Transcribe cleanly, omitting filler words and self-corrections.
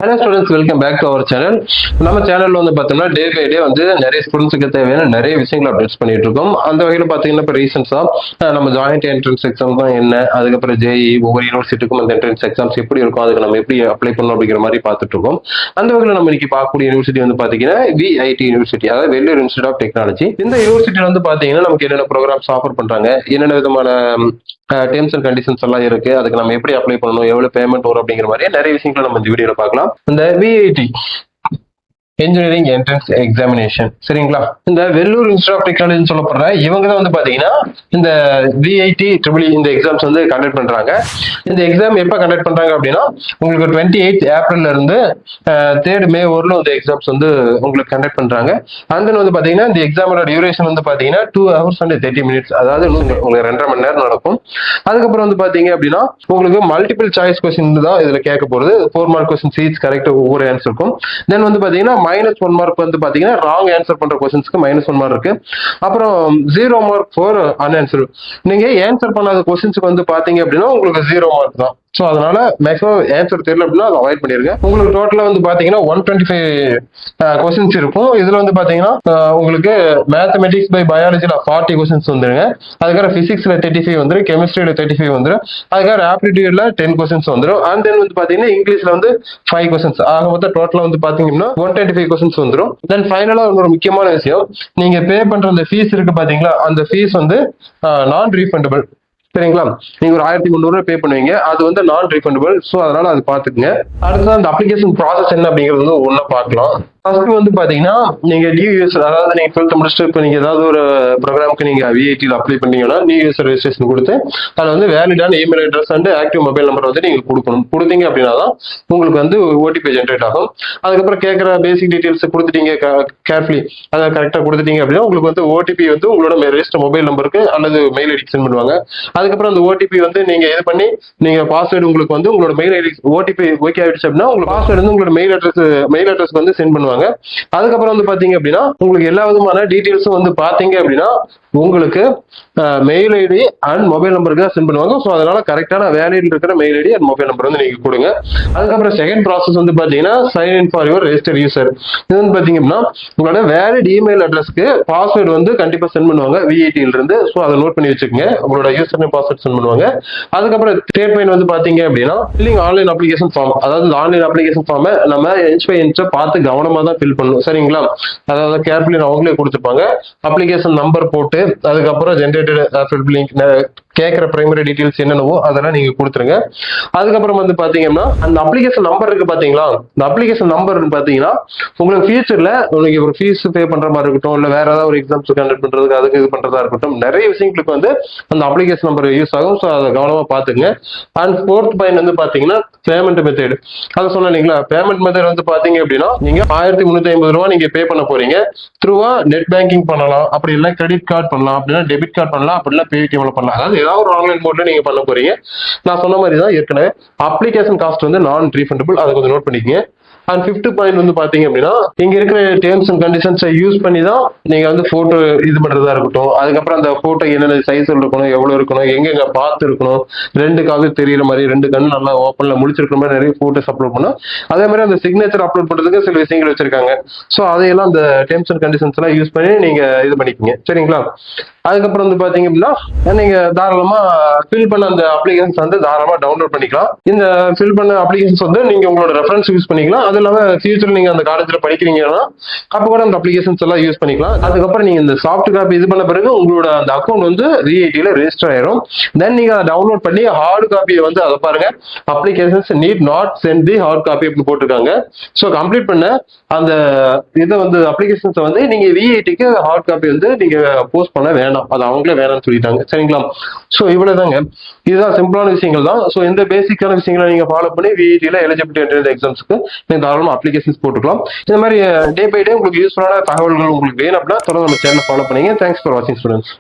Hello students, welcome back to our channel. நம்ம சேனல்ல வந்து பார்த்தோம்னா டே பை டே வந்து நிறைய ஸ்டூடெண்ட்ஸுக்கு தேவையான நிறைய விஷயங்களை அப்டேட்ஸ் பண்ணிட்டு இருக்கோம். அந்த வகையில் பார்த்தீங்கன்னா இப்போ ரீசென்ஸா நம்ம ஜாயிண்ட் என்ட்ரன்ஸ் எக்ஸாம் தான் என்ன, அதுக்கப்புறம் ஜேஇ ஒவ்வொரு யூனிவர்சிட்டிக்கும் அந்த என்ட்ரன்ஸ் எக்ஸாம்ஸ் எப்படி இருக்கும், அதுக்கு நம்ம எப்படி அப்ளை பண்ணணும் அப்படிங்கிற மாதிரி பார்த்துட்டு இருக்கோம். அந்த வகையில் நம்ம இன்னைக்கு பார்க்கக்கூடிய யூனிவர்சிட்டி வந்து பார்த்தீங்கன்னா விஐடி யூனிவர்சிட்டி, அதாவது வெள்ளூர் இன்ஸ்டியூட் ஆஃப் டெக்னாலஜி. இந்த யூனிவர்சிட்டியில் வந்து பார்த்தீங்கன்னா நமக்கு என்னென்ன ப்ரோக்ராம்ஸ் ஆஃபர் பண்றாங்க, என்னென்ன விதமான டேர்ம்ஸ் அண்ட் கண்டிஷன்ஸ் எல்லாம் இருக்கு, அதுக்கு நம்ம எப்படி அப்ளை பண்ணணும், எவ்வளவு பேமெண்ட் வரும் அப்படிங்கிற மாதிரி நிறைய விஷயங்களை நம்ம இந்த வீடியோல பார்க்கலாம். இந்த விஐடி இன்ஜினியரிங் என்ட்ரன்ஸ் எக்ஸாமினேஷன், சரிங்களா? இந்த வெள்ளூர் இன்ஸ்டியூட் ஆஃப் டெக்னாலஜி சொல்லப்படுற இவங்க தான் வந்து பாத்தீங்கன்னா இந்த விஐடி ட்ரிபிள் இந்த எக்ஸாம்ஸ் வந்து கண்டக்ட் பண்றாங்க. இந்த எக்ஸாம் எப்ப கண்டக்ட் பண்றாங்க அப்படின்னா உங்களுக்கு 28 ஏப்ரல்ல இருந்து 3 மே வரலும் இந்த எக்ஸாம்ஸ் வந்து உங்களுக்கு கண்டக்ட் பண்றாங்க. அந்த வந்து பாத்தீங்கன்னா இந்த எக்ஸாமோட டியூரேஷன் வந்து பாத்தீங்கன்னா 2 hours and 30 minutes, அதாவது உங்களுக்கு 2.5 மணி நேரம் நடக்கும். அதுக்கப்புறம் வந்து பாத்தீங்க அப்படின்னா உங்களுக்கு மல்டிபிள் சாய்ஸ் கொஸ்டின் தான் இதுல கேட்க போறது. 4 மார்க் கொஸ்டின் சீட்ஸ் கரெக்ட் ஒவ்வொரு ஆன்சருக்கும். தென் வந்து பாத்தீங்கன்னா -1 மார்க் வந்து பாத்தீங்கன்னா ராங் ஆன்சர் பண்ற கொஸ்டின்ஸ்க்கு -1 மார்க் இருக்கு. அப்புறம் 0 மார்க் ஃபார் அன்ஆன்சர். நீங்க ஆன்சர் பண்ணாத கொஸ்டின்ஸ்க்கு வந்து பாத்தீங்க அப்படின்னா உங்களுக்கு 0 மார்க் தான். ஸோ அதனால மேக்ஸிமம் ஆன்சர் தெரியல அப்படின்னா அதை அவாய்ட் பண்ணிருங்க. உங்களுக்கு டோட்டலா வந்து பாத்தீங்கன்னா 125 கொஸ்டின்ஸ் இருக்கும். இதுல வந்து பாத்தீங்கன்னா உங்களுக்கு மேத்தமெட்டிக்ஸ் பை பயாலஜில 40 கொஸ்டின்ஸ் வந்துருங்க. அதுக்கப்புறம் பிசிக்ஸ்ல 35 வந்துடும், கெமிஸ்ட்ரியில 35 வந்துடும், அதுக்கப்புறம் ஆப்டிடியூட்ல 10 கொஸ்டின்ஸ் வந்துடும். அண்ட் தென் வந்து பாத்தீங்கன்னா இங்கிலீஷ்ல வந்து 5 கொஸ்டின்ஸ். ஆக மொத்தம் டோட்டலா வந்து பாத்தீங்கன்னா 125 கொஸ்டின்ஸ் வந்துடும். தென் ஃபைனலா ஒரு முக்கியமான விஷயம், நீங்க பே பண்ற அந்த ஃபீஸ் இருக்கு பாத்தீங்களா, அந்த ஃபீஸ் வந்து நான் ரீஃபண்டபிள், சரிங்களா? நீங்க ஒரு 1300 பே பண்ணுவீங்க, அது வந்து நான் ரீஃபண்டபிள். ஸோ அதனால அது பாத்துக்குங்க. அடுத்தது அந்த அப்ளிகேஷன் ப்ராசஸ் என்ன அப்படிங்கிறது வந்து ஒண்ணா பார்க்கலாம். ஃபர்ஸ்ட் வந்து பாத்தீங்கன்னா நீங்க நியூ யூசர், அதாவது நீங்க 12th முடிச்சுட்டு இப்போ நீங்க ஏதாவது ஒரு ப்ரோக்ராமுக்கு நீங்க விஐடியில் அப்ளை பண்ணீங்கன்னா நியூ யூசர் ரெஜிஸ்ட்ரேஷன் கொடுத்து அதில் வந்து வேலிடான email address and active mobile number வந்து நீங்க கொடுக்கணும். கொடுத்தீங்க அப்படின்னா தான் உங்களுக்கு வந்து ஓடிபி ஜென்ரேட் ஆகும். அதுக்கப்புறம் கேட்குற பேசிக் டீடைல்ஸ் கொடுத்துட்டீங்க கேர்ஃபுல்லி, அதை கரெக்டாக கொடுத்துட்டீங்க அப்படின்னா உங்களுக்கு வந்து ஓடிபி வந்து உங்களோட ரெஜிஸ்டர் மொபைல் நம்பருக்கு அல்லது மெயில் ஐடிக்கு சென்ட் பண்ணுவாங்க. அதுக்கப்புறம் அந்த ஓடிபி வந்து நீங்க இது பண்ணி நீங்க பாஸ்வேர்டு உங்களுக்கு வந்து உங்களோட மெயில் ஐடி ஓடிபி ஓகே ஆயிடுச்சு அப்படின்னா உங்களுக்கு பாஸ்வேர்டு வந்து உங்களோட மெயில் அட்ரஸ்க்கு வந்து சென்ட் பண்ணுவாங்க. அதுக்கப்புறம் வந்து பாத்தீங்க அப்படின்னா உங்களுக்கு எல்லா விதமான டீடைல்ஸும் வந்து பாத்தீங்க அப்படின்னா உங்களுக்கு மெயில் ஐடி அண்ட் மொபைல் நம்பருக்கு தான் சென்ட் பண்ணுவாங்க. ஸோ அதனால கரெக்டான வேலிட் இருக்கிற mail ID and mobile number வந்து நீங்க கொடுங்க. அதுக்கப்புறம் செகண்ட் ப்ராசஸ் வந்து பாத்தீங்கன்னா sign in for your register user. இது வந்து பாத்தீங்க அப்படின்னா உங்களோட வேலிட் இமெயில் அட்ரஸ்க்கு பாஸ்வேர்டு வந்து கண்டிப்பா சென்ட் பண்ணுவாங்க விஐடியில இருந்து. ஸோ அதை நோட் பண்ணி வச்சுக்கோங்க, உங்களோட யூசர் நேம் பாஸ்வேர்ட் சென்ட் பண்ணுவாங்க. அதுக்கப்புறம் தேர்ட் பாயிண்ட் வந்து பாத்தீங்க அப்படின்னா ஃபில்லிங் ஆன்லைன் அப்ளிகேஷன் ஃபார்ம், அதாவது இந்த ஆன்லைன் அப்ளிகேஷன் ஃபார்மை நம்ம இன்ச் பை இன்ச்சா பார்த்து கவனமா தான் ஃபில் பண்ணணும், சரிங்களா? அதாவது கேர்ஃபுல்லி அவங்களே கொடுத்துருப்பாங்க. அப்ளிகேஷன் நம்பர் போட்டு அதுக்கப்புறம் ஜென்ரேட்டட் கேட்கிற பிரைமரி டீடைல்ஸ் என்னென்னவோ அதெல்லாம் நீங்க கொடுத்துருங்க. அதுக்கப்புறம் வந்து பாத்தீங்கன்னா அந்த அப்ளிகேஷன் நம்பர் இருக்கு பாத்தீங்களா, இந்த அப்ளிகேஷன் நம்பர் பாத்தீங்கன்னா உங்களுக்கு ஃபியூச்சர்ல உங்களுக்கு ஒரு ஃபீஸ் பே பண்ற மாதிரி இருக்கட்டும், இல்ல வேற ஏதாவது ஒரு எக்ஸாம்ஸ் கண்டக்ட் பண்றதுக்கு அதுக்கு இது பண்றதா இருக்கட்டும், நிறைய விஷயங்களுக்கு வந்து அந்த அப்ளிகேஷன் நம்பர் யூஸ் ஆகும். ஸோ அதை கவனமா பாத்துங்க. அண்ட் ஃபோர்த் பாயிண்ட் வந்து பாத்தீங்கன்னா பேமெண்ட் மெத்தட். அதை சொன்னேன் இல்லைங்களா, பேமெண்ட் மெத்தட் வந்து பாத்தீங்க அப்படின்னா நீங்க 1350 ரூபாய் நீங்க பே பண்ண போறீங்க. த்ரூவா நெட் பேங்கிங் பண்ணலாம், அப்படி இல்லை கிரெடிட் கார்டு பண்ணலாம், அப்படின்னா டெபிட் கார்டு பண்ணலாம், அப்படின்னா பேடிஎம்ல பண்ணலாம். அதாவது ஏதாவது ஒரு ஆன்லைன் மோட்ல நீங்க பண்ண போறீங்க. நான் சொன்ன மாதிரி தான் ஏற்கனவே அப்ளிகேஷன் காஸ்ட் வந்து நான் ரீஃபண்டபிள், அதை கொஞ்சம் நோட் பண்ணிக்கங்க. அண்ட் ஃபிஃப்த் பாயிண்ட் வந்து பாத்தீங்க அப்படின்னா இங்க இருக்கிற டேர்ம்ஸ் அண்ட் கண்டிஷன்ஸை யூஸ் பண்ணி தான் நீங்க வந்து போட்டோ இது பண்றதா இருக்கட்டும். அதுக்கப்புறம் அந்த போட்டோ என்னென்ன சைஸ் இருக்கணும், எவ்வளவு இருக்கணும், எங்க பார்த்து இருக்கணும், 2 காது தெரியற மாதிரி, 2 கண்ணு நல்லா ஓப்பன்ல முடிச்சிருக்கிற மாதிரி நிறைய போட்டோஸ் அப்லோட் பண்ணணும். அதே மாதிரி அந்த சிக்னேச்சர் அப்லோட் பண்றதுக்கு சில விஷயங்கள் வச்சிருக்காங்க. ஸோ அதையெல்லாம் அந்த டேர்ம்ஸ் அண்ட் கண்டிஷன்ஸ் எல்லாம் யூஸ் பண்ணி நீங்க இது பண்ணிக்கோங்க, சரிங்களா? அதுக்கப்புறம் வந்து பாத்தீங்க அப்படின்னா நீங்க தாராளமா ஃபில் பண்ண அந்த அப்ளிகேஷன்ஸ் வந்து தாராளமா டவுன்லோட் பண்ணிக்கலாம். இந்த ஃபில் பண்ண அப்ளிகேஷன்ஸ் வந்து நீங்க உங்களோட ரெஃபரன்ஸ் யூஸ் பண்ணிக்கலாம். அது இல்லாம ஃபியூச்சர்ல நீங்க அந்த காலேஜ்ல படிக்கிறீங்கன்னா அப்ப கூட அந்த அப்ளிகேஷன்ஸ் எல்லாம் யூஸ் பண்ணிக்கலாம். அதுக்கப்புறம் நீங்க இந்த சாஃப்ட் காப்பி இது பண்ண பிறகு உங்களோட அந்த அக்கௌண்ட் வந்து விஐடியில ரெஜிஸ்டர் ஆயிரும். தென் நீங்க அதை டவுன்லோட் பண்ணி ஹார்ட் காப்பியை வந்து அதை பாருங்க, applications need not send the hard copy அப்படின்னு போட்டிருக்காங்க. ஸோ கம்ப்ளீட் பண்ண அந்த இதை வந்து அப்ளிகேஷன்ஸை வந்து நீங்க விஐடிக்கு ஹார்ட் காப்பி வந்து நீங்க போஸ்ட் பண்ண வேண்டாம், அது அவங்களே வேணாம்னு சொல்லிட்டாங்க, சரிங்களா? ஸோ இவ்வளவுதாங்க, இதுதான் சிம்பிளான விஷயங்கள் தான். ஸோ இந்த பேசிக்கான விஷயங்களை நீங்க ஃபாலோ பண்ணி விஐடியில எலிஜிபிலிட்டி என்ட்ரன்ஸ் எக்ஸாம்ஸ்க்கு நீங்க தாராளமா அப்ளிகேஷன்ஸ் போட்டுக்கலாம். இந்த மாதிரி டே பை டே உங்களுக்கு யூஸ்ஃபுல்லான தகவல்கள் உங்களுக்கு வேணும் அப்படின்னா தொடர்ந்து நம்ம சேனல் ஃபாலோ பண்ணீங்க. தேங்க்ஸ் ஃபார் வாட்சிங் ஸ்டூடெண்ட்ஸ்.